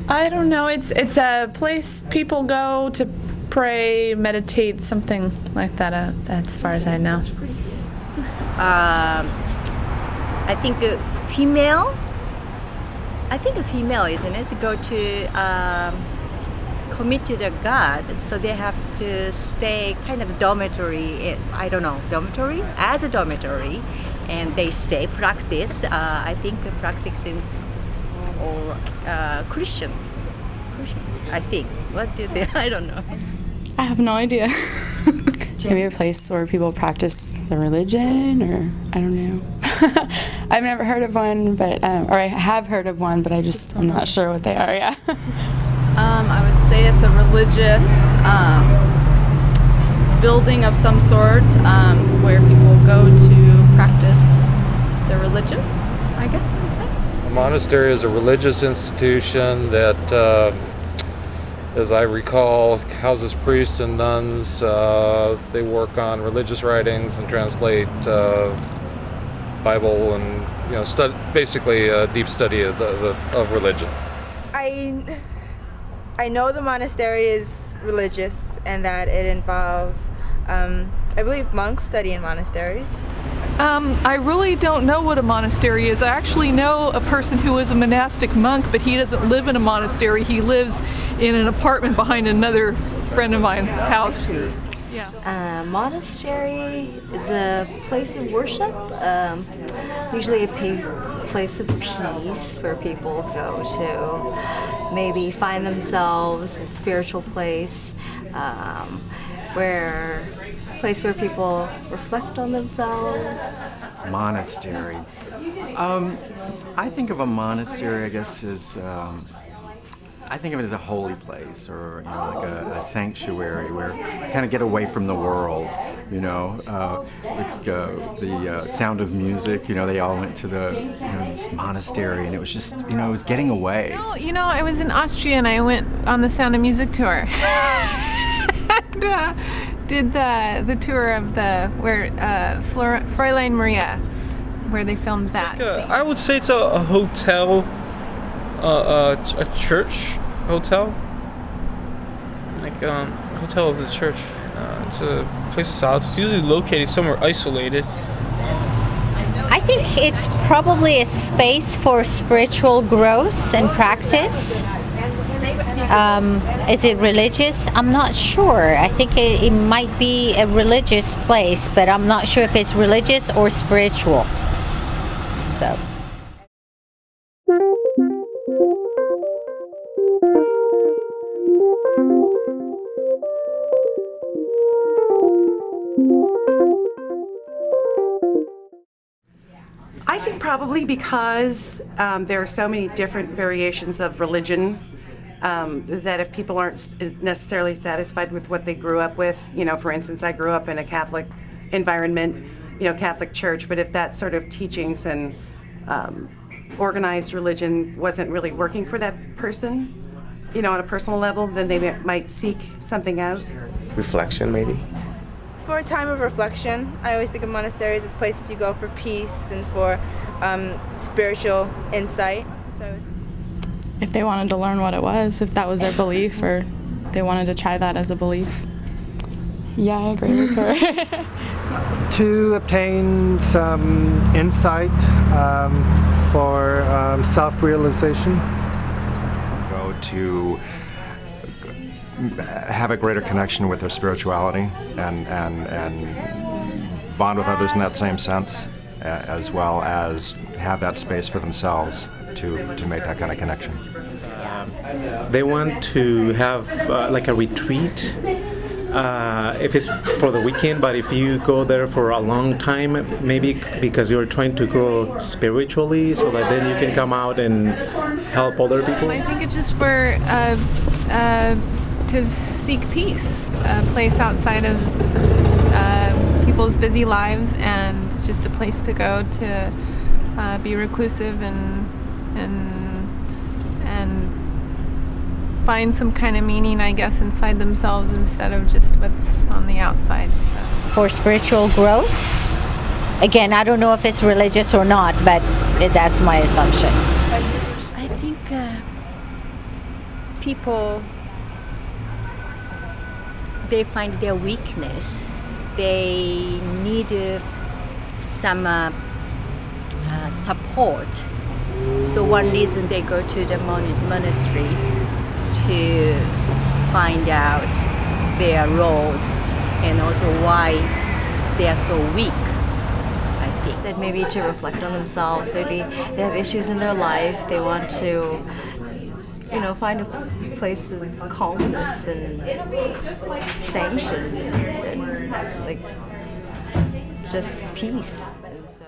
I don't know. It's a place people go to pray, meditate, something like that. As far as I know. I think a female, isn't it, to go to commit to the God, so they have to stay kind of dormitory, I don't know, dormitory? As a dormitory, and they stay, practice, I think practicing, or Christian, I think. What do you think? I don't know. I have no idea. Maybe a place where people practice their religion, or I don't know. I've never heard of one, but or I have heard of one, but I'm not sure what they are. Yeah. I would say it's a religious building of some sort where people go to practice their religion, I guess I would say. A monastery is a religious institution that, as I recall, houses priests and nuns. They work on religious writings and translate Bible and basically a deep study of religion. I know the monastery is religious and that it involves, I believe, monks study in monasteries. I really don't know what a monastery is. I actually know a person who is a monastic monk, but he doesn't live in a monastery. He lives in an apartment behind another friend of mine's house. Yeah. Monastery is a place of worship, usually a place of peace where people go to maybe find themselves, a spiritual place, where people reflect on themselves. Monastery. I think of a monastery, I guess, as I think of it as a holy place, or like a sanctuary where you kind of get away from the world. Like the Sound of Music. They all went to this monastery, and it was just it was getting away. I was in Austria and I went on the Sound of Music tour. And, did the tour of Fräulein Maria, where they filmed that. I would say it's a hotel. A church hotel, like a hotel of the church. It's a place of solitude. It's usually located somewhere isolated. I think it's probably a space for spiritual growth and practice. Is it religious? I'm not sure. I think it might be a religious place, but I'm not sure if it's religious or spiritual. So. I think probably because there are so many different variations of religion that if people aren't necessarily satisfied with what they grew up with, for instance, I grew up in a Catholic environment, Catholic church, but if that sort of teachings and organized religion wasn't really working for that person, on a personal level, then they might seek something out. Reflection, maybe. For a time of reflection, I always think of monasteries as places you go for peace and for spiritual insight. So, if they wanted to learn what it was, if that was their belief, or they wanted to try that as a belief. Yeah, I agree with her. To obtain some insight for self-realization. Go to have a greater connection with their spirituality and bond with others in that same sense, as well as have that space for themselves to make that kind of connection. they want to have like a retreat. If it's for the weekend, but if you go there for a long time, maybe because you're trying to grow spiritually, so that then you can come out and help other people. I think it's just for to seek peace, a place outside of people's busy lives, and just a place to go to be reclusive and find some kind of meaning, I guess, inside themselves instead of just what's on the outside. So. For spiritual growth, again, I don't know if it's religious or not, but that's my assumption. I think people, they find their weakness. They need some support. So one reason they go to the monastery to find out their role and also why they are so weak, I think. That maybe to reflect on themselves, maybe they have issues in their life, they want to, you know, find a place of calmness and sanction and like just peace. And so